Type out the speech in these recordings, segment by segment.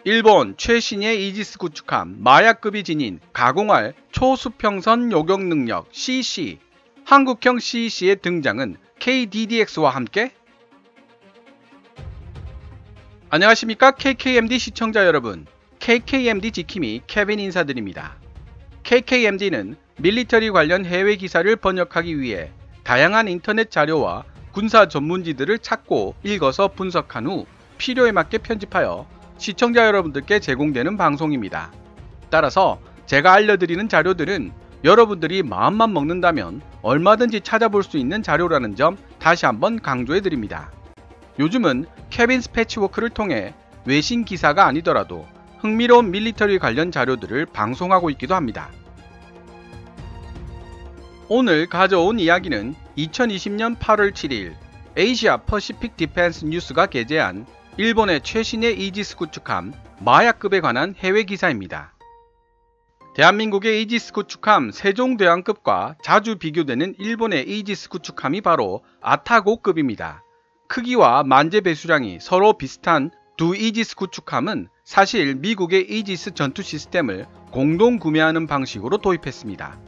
일본 최신의 이지스 구축함 마야급이 지닌 가공할 초수평선 요격 능력 CC, 한국형 CC의 등장은 KDDX와 함께? 안녕하십니까 KKMD 시청자 여러분, KKMD 지킴이 케빈 인사드립니다. KKMD는 밀리터리 관련 해외 기사를 번역하기 위해 다양한 인터넷 자료와 군사 전문지들을 찾고 읽어서 분석한 후 필요에 맞게 편집하여 시청자 여러분들께 제공되는 방송입니다. 따라서 제가 알려드리는 자료들은 여러분들이 마음만 먹는다면 얼마든지 찾아볼 수 있는 자료라는 점 다시 한번 강조해드립니다. 요즘은 케빈스 패치워크를 통해 외신 기사가 아니더라도 흥미로운 밀리터리 관련 자료들을 방송하고 있기도 합니다. 오늘 가져온 이야기는 2020년 8월 7일 아시아 퍼시픽 디펜스 뉴스가 게재한 일본의 최신의 이지스 구축함 마야급에 관한 해외 기사입니다. 대한민국의 이지스 구축함 세종대왕급과 자주 비교되는 일본의 이지스 구축함이 바로 아타고급입니다. 크기와 만재 배수량이 서로 비슷한 두 이지스 구축함은 사실 미국의 이지스 전투 시스템을 공동 구매하는 방식으로 도입했습니다.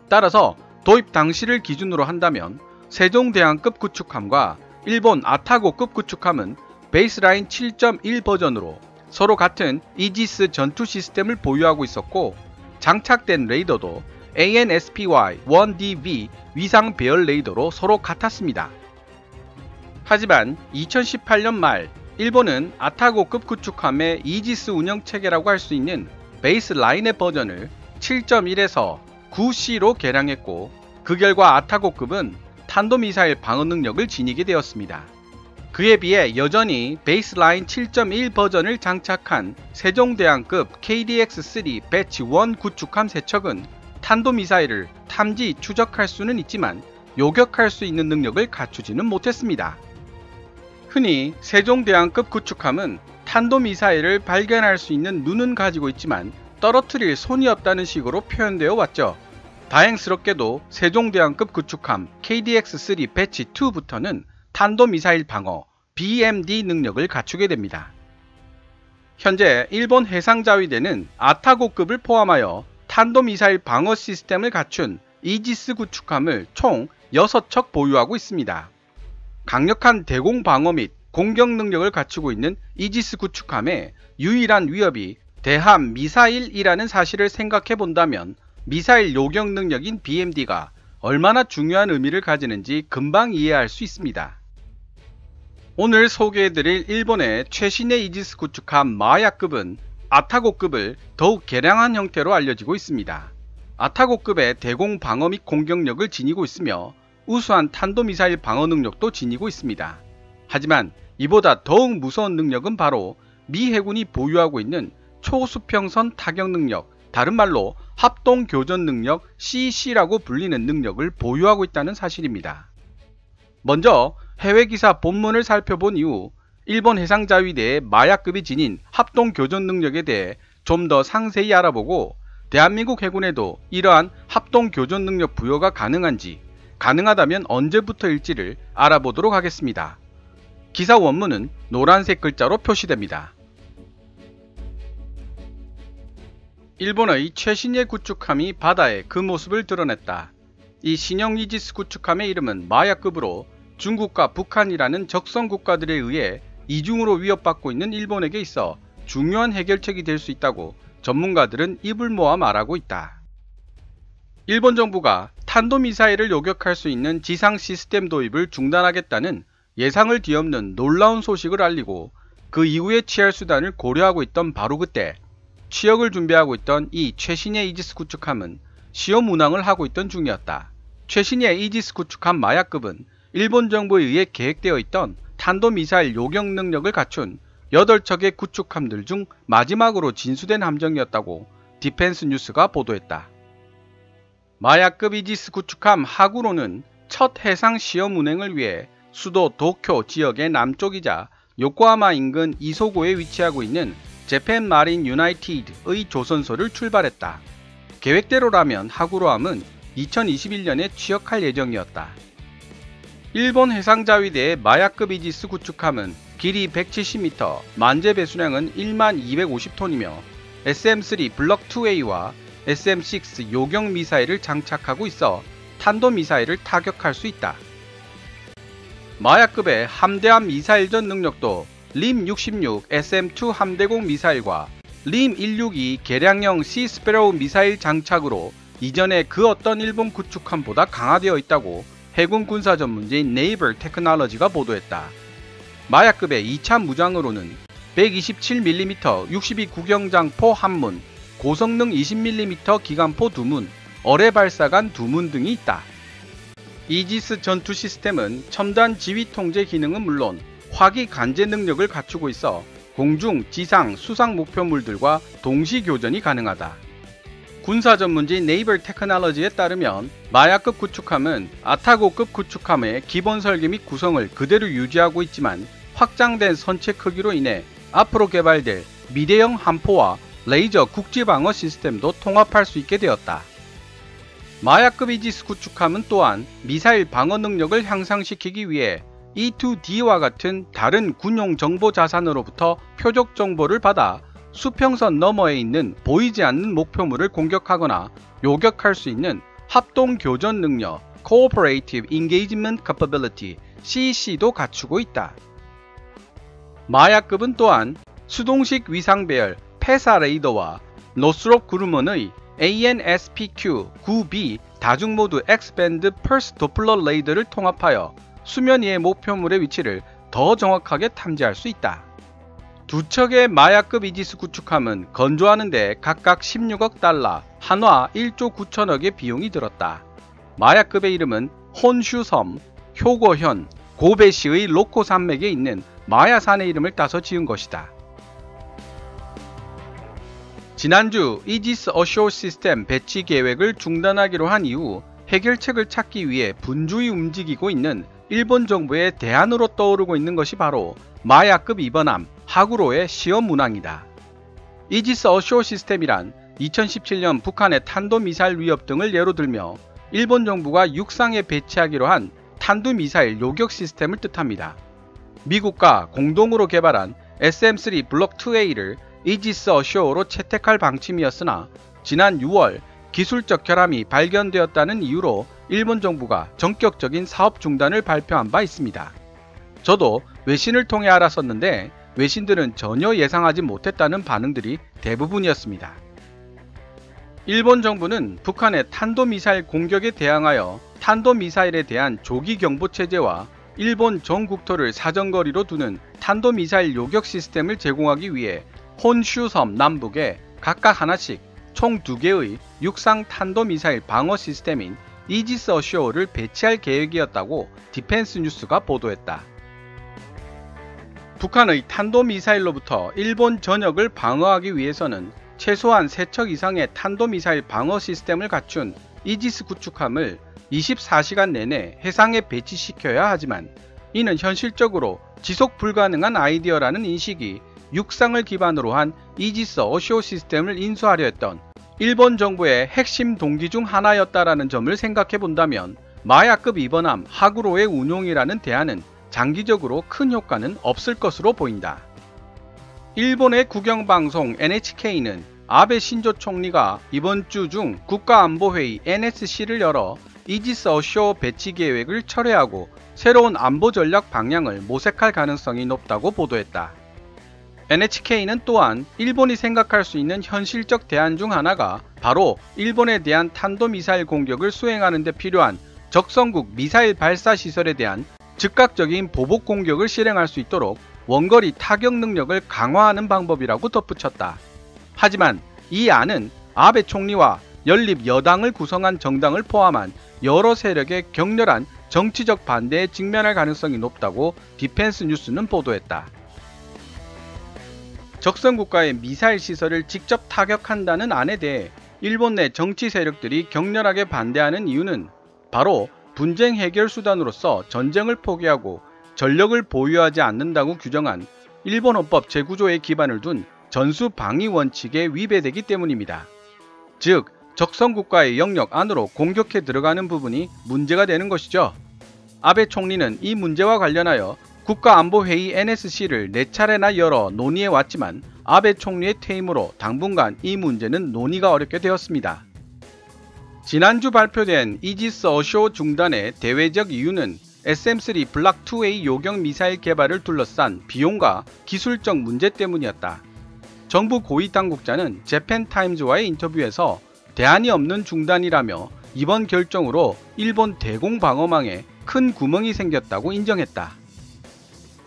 따라서 도입 당시를 기준으로 한다면 세종대왕급 구축함과 일본 아타고급 구축함은 베이스라인 7.1 버전으로 서로 같은 이지스 전투 시스템을 보유하고 있었고, 장착된 레이더도 AN/SPY-1DV 위상 배열 레이더로 서로 같았습니다. 하지만 2018년 말 일본은 아타고급 구축함의 이지스 운영체계라고 할 수 있는 베이스라인의 버전을 7.1에서 9C로 개량했고, 그 결과 아타고급은 탄도미사일 방어 능력을 지니게 되었습니다. 그에 비해 여전히 베이스라인 7.1 버전을 장착한 세종대왕급 KDX-3 배치 1 구축함 3척은 탄도미사일을 탐지, 추적할 수는 있지만 요격할 수 있는 능력을 갖추지는 못했습니다. 흔히 세종대왕급 구축함은 탄도미사일을 발견할 수 있는 눈은 가지고 있지만 떨어뜨릴 손이 없다는 식으로 표현되어 왔죠. 다행스럽게도 세종대왕급 구축함 KDX-3 배치 2부터는 탄도미사일 방어 BMD 능력을 갖추게 됩니다. 현재 일본 해상자위대는 아타고급을 포함하여 탄도미사일 방어 시스템을 갖춘 이지스 구축함을 총 6척 보유하고 있습니다. 강력한 대공 방어 및 공격 능력을 갖추고 있는 이지스 구축함의 유일한 위협이 대함 미사일이라는 사실을 생각해 본다면 미사일 요격 능력인 BMD가 얼마나 중요한 의미를 가지는지 금방 이해할 수 있습니다. 오늘 소개해드릴 일본의 최신의 이지스 구축함 마야급은 아타고급을 더욱 개량한 형태로 알려지고 있습니다. 아타고급의 대공 방어 및 공격력을 지니고 있으며 우수한 탄도미사일 방어 능력도 지니고 있습니다. 하지만 이보다 더욱 무서운 능력은 바로 미 해군이 보유하고 있는 초수평선 타격 능력, 다른 말로 합동교전 능력 CC라고 불리는 능력을 보유하고 있다는 사실입니다. 먼저 해외기사 본문을 살펴본 이후 일본 해상자위대의 마야급이 지닌 합동교전 능력에 대해 좀 더 상세히 알아보고 대한민국 해군에도 이러한 합동교전 능력 부여가 가능한지, 가능하다면 언제부터일지를 알아보도록 하겠습니다. 기사 원문은 노란색 글자로 표시됩니다. 일본의 최신의 구축함이 바다에 그 모습을 드러냈다. 이 신형 이지스 구축함의 이름은 마야급으로 중국과 북한이라는 적성 국가들에 의해 이중으로 위협받고 있는 일본에게 있어 중요한 해결책이 될 수 있다고 전문가들은 입을 모아 말하고 있다. 일본 정부가 탄도미사일을 요격할 수 있는 지상 시스템 도입을 중단하겠다는 예상을 뒤엎는 놀라운 소식을 알리고 그 이후에 취할 수단을 고려하고 있던 바로 그때 취역을 준비하고 있던 이 최신의 이지스 구축함은 시험 운항을 하고 있던 중이었다. 최신의 이지스 구축함 마야급은 일본 정부에 의해 계획되어 있던 탄도미사일 요격 능력을 갖춘 8척의 구축함들 중 마지막으로 진수된 함정이었다고 디펜스 뉴스가 보도했다. 마야급 이지스 구축함 하구로는 첫 해상 시험 운행을 위해 수도 도쿄 지역의 남쪽이자 요코하마 인근 이소고에 위치하고 있는 재팬 마린 유나이티드의 조선소를 출발했다. 계획대로라면 하구로함은 2021년에 취역할 예정이었다. 일본 해상자위대의 마야급 이지스 구축함은 길이 170m, 만재 배수량은 1250톤이며 SM-3 블럭 2A와 SM-6 요격 미사일을 장착하고 있어 탄도미사일을 타격할 수 있다. 마야급의 함대함 미사일전 능력도 림66 SM-2 함대공 미사일과 림162 개량형 시스페로우 미사일 장착으로 이전에 그 어떤 일본 구축함보다 강화되어 있다고 해군 군사 전문지인 네이버 테크놀로지가 보도했다. 마야급의 2차 무장으로는 127mm 62 구경장포 1문, 고성능 20mm 기관포 2문, 어뢰 발사관 2문 등이 있다. 이지스 전투 시스템은 첨단 지휘 통제 기능은 물론 화기 간제 능력을 갖추고 있어 공중, 지상, 수상 목표물들과 동시 교전이 가능하다. 군사 전문지 네이버 테크놀로지에 따르면 마야급 구축함은 아타고급 구축함의 기본 설계 및 구성을 그대로 유지하고 있지만 확장된 선체 크기로 인해 앞으로 개발될 미대형 함포와 레이저 국지방어 시스템도 통합할 수 있게 되었다. 마야급 이지스 구축함은 또한 미사일 방어 능력을 향상시키기 위해 E-2D와 같은 다른 군용 정보 자산으로부터 표적 정보를 받아 수평선 너머에 있는 보이지 않는 목표물을 공격하거나 요격할 수 있는 합동 교전 능력 Cooperative Engagement Capability CEC도 갖추고 있다. 마야급은 또한 수동식 위상 배열 페사 레이더와 노스롭 그루먼의 ANSPQ-9B 다중모드 X밴드 펄스 도플러 레이더를 통합하여 수면 위의 목표물의 위치를 더 정확하게 탐지할 수 있다. 두 척의 마야급 이지스 구축함은 건조하는 데 각각 16억 달러, 한화 1조 9천억의 비용이 들었다. 마야급의 이름은 혼슈섬, 효고현, 고베시의 로코 산맥에 있는 마야산의 이름을 따서 지은 것이다. 지난주 이지스 어쇼 시스템 배치 계획을 중단하기로 한 이후 해결책을 찾기 위해 분주히 움직이고 있는 일본 정부의 대안으로 떠오르고 있는 것이 바로 마야급 이번함 하구로의 시험 운항이다. 이지스 어쇼 시스템이란 2017년 북한의 탄도미사일 위협 등을 예로 들며 일본 정부가 육상에 배치하기로 한 탄도미사일 요격 시스템을 뜻합니다. 미국과 공동으로 개발한 SM-3 블록 2A를 이지스 어쇼로 채택할 방침이었으나 지난 6월 기술적 결함이 발견되었다는 이유로 일본 정부가 전격적인 사업 중단을 발표한 바 있습니다. 저도 외신을 통해 알았었는데 외신들은 전혀 예상하지 못했다는 반응들이 대부분이었습니다. 일본 정부는 북한의 탄도미사일 공격에 대항하여 탄도미사일에 대한 조기 경보 체제와 일본 전 국토를 사정거리로 두는 탄도미사일 요격 시스템을 제공하기 위해 혼슈섬 남북에 각각 하나씩 총 2개의 육상 탄도미사일 방어 시스템인 이지스 어쇼를 배치할 계획이었다고 디펜스 뉴스가 보도했다. 북한의 탄도미사일로부터 일본 전역을 방어하기 위해서는 최소한 3척 이상의 탄도미사일 방어 시스템을 갖춘 이지스 구축함을 24시간 내내 해상에 배치시켜야 하지만 이는 현실적으로 지속 불가능한 아이디어라는 인식이 육상을 기반으로 한 이지스 어쇼 시스템을 인수하려 했던 일본 정부의 핵심 동기 중 하나였다라는 점을 생각해 본다면 마야급 이번함 하구로의 운용이라는 대안은 장기적으로 큰 효과는 없을 것으로 보인다. 일본의 국영방송 NHK는 아베 신조 총리가 이번 주 중 국가안보회의 NSC를 열어 이지스 어쇼 배치 계획을 철회하고 새로운 안보 전략 방향을 모색할 가능성이 높다고 보도했다. NHK는 또한 일본이 생각할 수 있는 현실적 대안 중 하나가 바로 일본에 대한 탄도미사일 공격을 수행하는 데 필요한 적성국 미사일 발사 시설에 대한 즉각적인 보복 공격을 실행할 수 있도록 원거리 타격 능력을 강화하는 방법이라고 덧붙였다. 하지만 이 안은 아베 총리와 연립 여당을 구성한 정당을 포함한 여러 세력의 격렬한 정치적 반대에 직면할 가능성이 높다고 디펜스 뉴스는 보도했다. 적성국가의 미사일 시설을 직접 타격한다는 안에 대해 일본 내 정치 세력들이 격렬하게 반대하는 이유는 바로 분쟁 해결 수단으로서 전쟁을 포기하고 전력을 보유하지 않는다고 규정한 일본 헌법 제9조에 기반을 둔 전수 방위 원칙에 위배되기 때문입니다. 즉, 적성국가의 영역 안으로 공격해 들어가는 부분이 문제가 되는 것이죠. 아베 총리는 이 문제와 관련하여 국가안보회의 NSC를 4차례나 열어 논의해 왔지만 아베 총리의 퇴임으로 당분간 이 문제는 논의가 어렵게 되었습니다. 지난주 발표된 이지스 어쇼 중단의 대외적 이유는 SM-3 블락 2A 요격 미사일 개발을 둘러싼 비용과 기술적 문제 때문이었다. 정부 고위 당국자는 재팬타임즈와의 인터뷰에서 대안이 없는 중단이라며 이번 결정으로 일본 대공 방어망에 큰 구멍이 생겼다고 인정했다.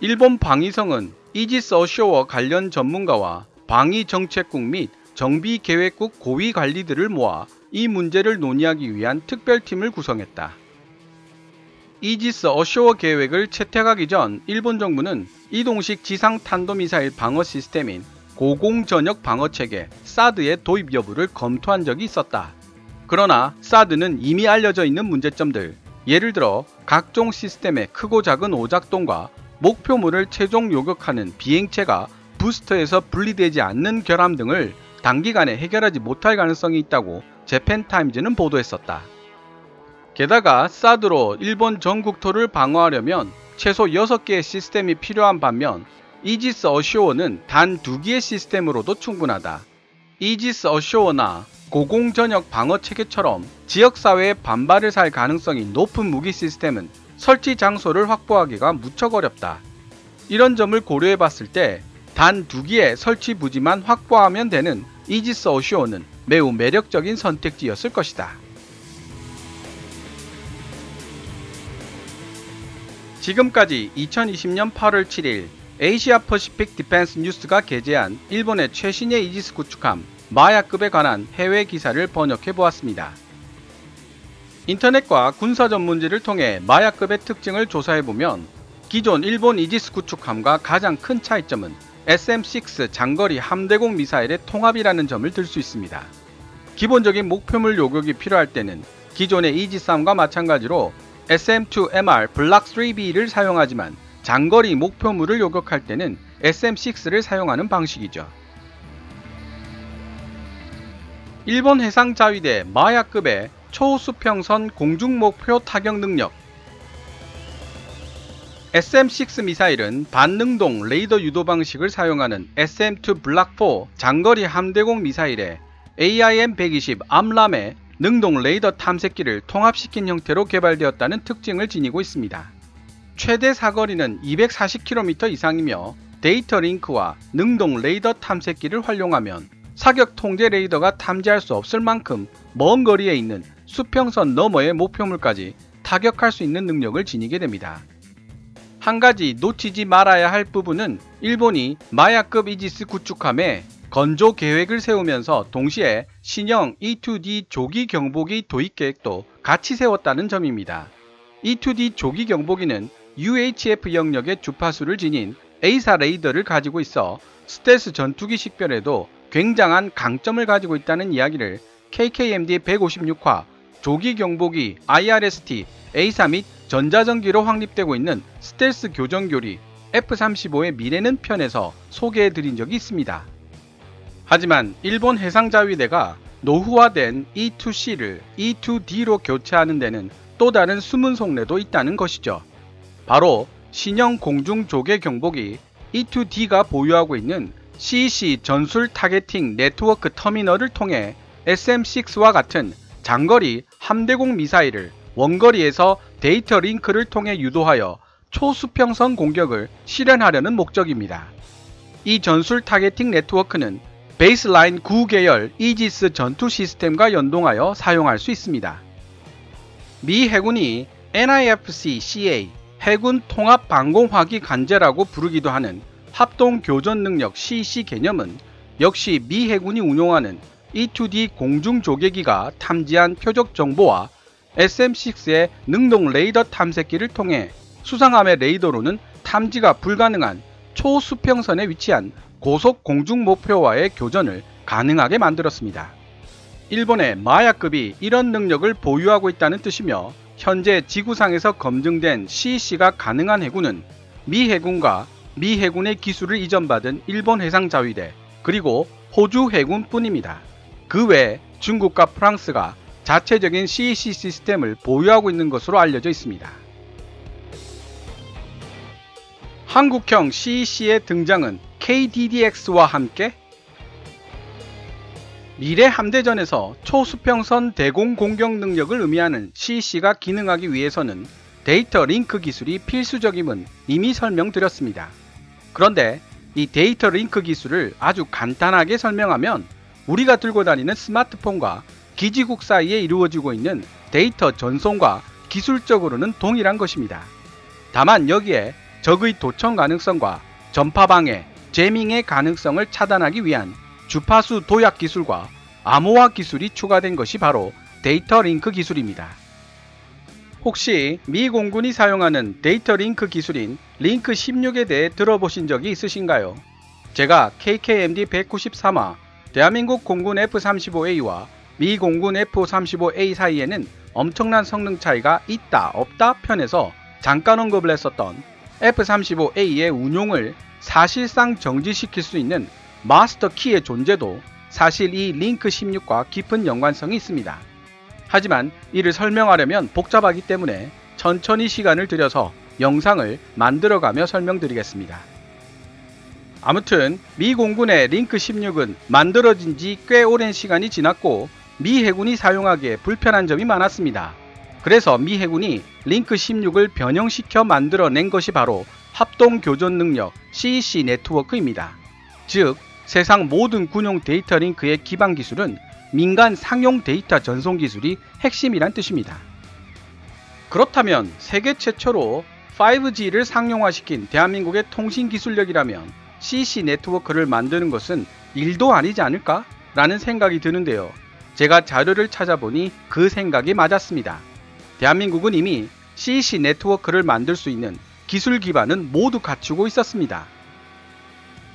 일본 방위성은 이지스 어쇼어 관련 전문가와 방위정책국 및 정비계획국 고위 관리들을 모아 이 문제를 논의하기 위한 특별팀을 구성했다. 이지스 어쇼어 계획을 채택하기 전 일본 정부는 이동식 지상탄도미사일 방어 시스템인 고공전역 방어체계 사드의 도입 여부를 검토한 적이 있었다. 그러나 사드는 이미 알려져 있는 문제점들, 예를 들어 각종 시스템의 크고 작은 오작동과 목표물을 최종 요격하는 비행체가 부스터에서 분리되지 않는 결함 등을 단기간에 해결하지 못할 가능성이 있다고 재팬타임즈는 보도했었다. 게다가 사드로 일본 전국토를 방어하려면 최소 6개의 시스템이 필요한 반면 이지스 어쇼어는 단 2개의 시스템으로도 충분하다. 이지스 어쇼어나 고공전역 방어체계처럼 지역사회의 반발을 살 가능성이 높은 무기 시스템은 설치 장소를 확보하기가 무척 어렵다. 이런 점을 고려해 봤을 때 단 2기의 설치 부지만 확보하면 되는 이지스 어쇼어는 매우 매력적인 선택지였을 것이다. 지금까지 2020년 8월 7일 아시아 퍼시픽 디펜스 뉴스가 게재한 일본의 최신의 이지스 구축함 마야급에 관한 해외 기사를 번역해 보았습니다. 인터넷과 군사 전문지를 통해 마야급의 특징을 조사해보면 기존 일본 이지스 구축함과 가장 큰 차이점은 SM-6 장거리 함대공 미사일의 통합이라는 점을 들 수 있습니다. 기본적인 목표물 요격이 필요할 때는 기존의 이지스함과 마찬가지로 SM-2MR 블락 3B를 사용하지만 장거리 목표물을 요격할 때는 SM-6를 사용하는 방식이죠. 일본 해상자위대 마야급의 초수평선 공중목표 타격 능력. SM-6 미사일은 반능동 레이더 유도 방식을 사용하는 SM-2 블락 4 장거리 함대공 미사일에 AIM-120 암람의 능동 레이더 탐색기를 통합시킨 형태로 개발되었다는 특징을 지니고 있습니다. 최대 사거리는 240km 이상이며 데이터 링크와 능동 레이더 탐색기를 활용하면 사격 통제 레이더가 탐지할 수 없을 만큼 먼 거리에 있는 수평선 너머의 목표물까지 타격할 수 있는 능력을 지니게 됩니다. 한 가지 놓치지 말아야 할 부분은 일본이 마야급 이지스 구축함에 건조 계획을 세우면서 동시에 신형 E-2D 조기 경보기 도입 계획도 같이 세웠다는 점입니다. E-2D 조기 경보기는 UHF 영역의 주파수를 지닌 A사 레이더를 가지고 있어 스텔스 전투기 식별에도 굉장한 강점을 가지고 있다는 이야기를 KKMD 156화 조기 경보기 IRST A사 및 전자전기로 확립되고 있는 스텔스 교전교리 F-35의 미래는 편에서 소개해드린 적이 있습니다. 하지만 일본 해상자위대가 노후화된 E-2C를 E-2D로 교체하는 데는 또 다른 숨은 속내도 있다는 것이죠. 바로 신형 공중조개 경보기 E-2D가 보유하고 있는 CEC 전술 타겟팅 네트워크 터미널을 통해 SM-6와 같은 장거리 함대공 미사일을 원거리에서 데이터 링크를 통해 유도하여 초수평선 공격을 실현하려는 목적입니다. 이 전술 타겟팅 네트워크는 베이스라인 9계열 이지스 전투 시스템과 연동하여 사용할 수 있습니다. 미 해군이 NIFC-CA 해군 통합 방공화기 관제라고 부르기도 하는 합동 교전 능력 CEC 개념은 역시 미 해군이 운용하는 E-2D 공중조개기가 탐지한 표적 정보와 SM-6의 능동 레이더 탐색기를 통해 수상함의 레이더로는 탐지가 불가능한 초수평선에 위치한 고속 공중 목표와의 교전을 가능하게 만들었습니다. 일본의 마야급이 이런 능력을 보유하고 있다는 뜻이며 현재 지구상에서 검증된 CEC가 가능한 해군은 미 해군과 미 해군의 기술을 이전받은 일본 해상자위대 그리고 호주 해군뿐입니다. 그 외에 중국과 프랑스가 자체적인 CEC 시스템을 보유하고 있는 것으로 알려져 있습니다. 한국형 CEC의 등장은 KDDX와 함께 미래 함대전에서 초수평선 대공 공격 능력을 의미하는 CEC가 기능하기 위해서는 데이터 링크 기술이 필수적임은 이미 설명드렸습니다. 그런데 이 데이터 링크 기술을 아주 간단하게 설명하면 우리가 들고 다니는 스마트폰과 기지국 사이에 이루어지고 있는 데이터 전송과 기술적으로는 동일한 것입니다. 다만 여기에 적의 도청 가능성과 전파 방해, 제밍의 가능성을 차단하기 위한 주파수 도약 기술과 암호화 기술이 추가된 것이 바로 데이터 링크 기술입니다. 혹시 미 공군이 사용하는 데이터 링크 기술인 링크 16에 대해 들어보신 적이 있으신가요? 제가 KKMD 193화 대한민국 공군 F-35A와 미 공군 F-35A 사이에는 엄청난 성능 차이가 있다 없다 편에서 잠깐 언급을 했었던 F-35A의 운용을 사실상 정지시킬 수 있는 마스터 키의 존재도 사실 이 링크 16과 깊은 연관성이 있습니다. 하지만 이를 설명하려면 복잡하기 때문에 천천히 시간을 들여서 영상을 만들어가며 설명드리겠습니다. 아무튼 미 공군의 링크 16은 만들어진 지 꽤 오랜 시간이 지났고 미 해군이 사용하기에 불편한 점이 많았습니다. 그래서 미 해군이 링크 16을 변형시켜 만들어낸 것이 바로 합동교전 능력 CEC 네트워크입니다. 즉 세상 모든 군용 데이터 링크의 기반 기술은 민간 상용 데이터 전송 기술이 핵심이란 뜻입니다. 그렇다면 세계 최초로 5G를 상용화시킨 대한민국의 통신 기술력이라면 CEC 네트워크를 만드는 것은 일도 아니지 않을까? 라는 생각이 드는데요. 제가 자료를 찾아보니 그 생각이 맞았습니다. 대한민국은 이미 CEC 네트워크를 만들 수 있는 기술 기반은 모두 갖추고 있었습니다.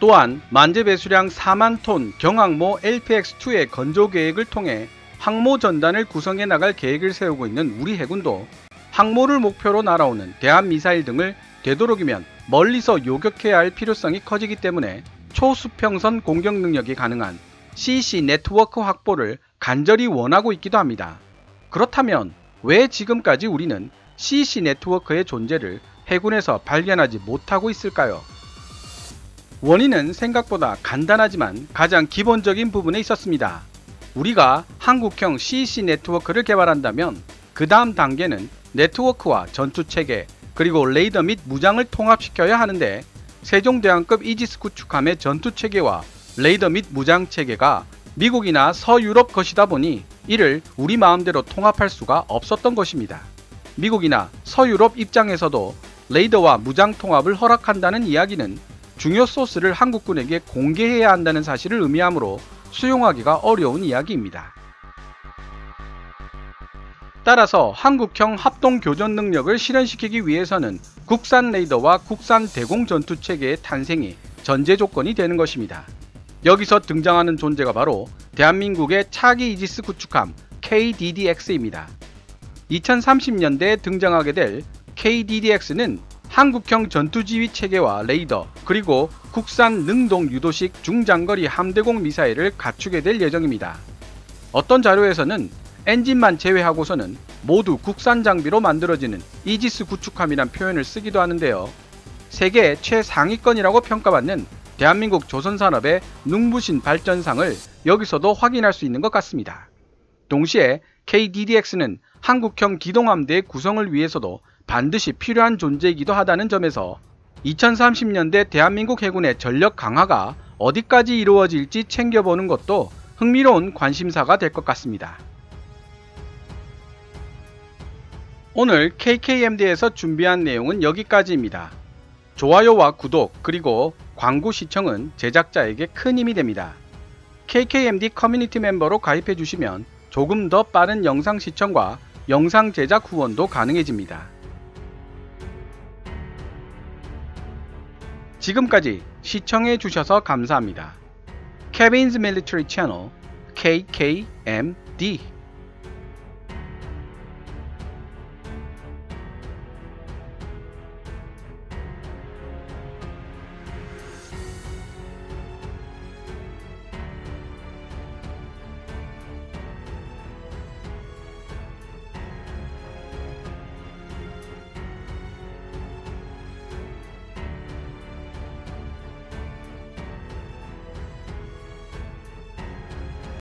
또한 만재 배수량 4만 톤 경항모 LPX-2의 건조 계획을 통해 항모 전단을 구성해 나갈 계획을 세우고 있는 우리 해군도 항모를 목표로 날아오는 대한미사일 등을 되도록이면 멀리서 요격해야 할 필요성이 커지기 때문에 초수평선 공격 능력이 가능한 CEC 네트워크 확보를 간절히 원하고 있기도 합니다. 그렇다면 왜 지금까지 우리는 CEC 네트워크의 존재를 해군에서 발견하지 못하고 있을까요? 원인은 생각보다 간단하지만 가장 기본적인 부분에 있었습니다. 우리가 한국형 CEC 네트워크를 개발한다면 그 다음 단계는 네트워크와 전투체계 그리고 레이더 및 무장을 통합시켜야 하는데 세종대왕급 이지스 구축함의 전투체계와 레이더 및 무장체계가 미국이나 서유럽 것이다 보니 이를 우리 마음대로 통합할 수가 없었던 것입니다. 미국이나 서유럽 입장에서도 레이더와 무장 통합을 허락한다는 이야기는 중요 소스를 한국군에게 공개해야 한다는 사실을 의미하므로 수용하기가 어려운 이야기입니다. 따라서 한국형 합동교전 능력을 실현시키기 위해서는 국산 레이더와 국산 대공 전투체계의 탄생이 전제 조건이 되는 것입니다. 여기서 등장하는 존재가 바로 대한민국의 차기 이지스 구축함 KDDX입니다. 2030년대에 등장하게 될 KDDX는 한국형 전투지휘 체계와 레이더 그리고 국산 능동 유도식 중장거리 함대공 미사일을 갖추게 될 예정입니다. 어떤 자료에서는 엔진만 제외하고서는 모두 국산 장비로 만들어지는 이지스 구축함이란 표현을 쓰기도 하는데요. 세계 최상위권이라고 평가받는 대한민국 조선산업의 눈부신 발전상을 여기서도 확인할 수 있는 것 같습니다. 동시에 KDDX는 한국형 기동함대의 구성을 위해서도 반드시 필요한 존재이기도 하다는 점에서 2030년대 대한민국 해군의 전력 강화가 어디까지 이루어질지 챙겨보는 것도 흥미로운 관심사가 될 것 같습니다. 오늘 KKMD에서 준비한 내용은 여기까지입니다. 좋아요와 구독 그리고 광고 시청은 제작자에게 큰 힘이 됩니다. KKMD 커뮤니티 멤버로 가입해 주시면 조금 더 빠른 영상 시청과 영상 제작 후원도 가능해집니다. 지금까지 시청해 주셔서 감사합니다. Kevin's Military Channel KKMD D.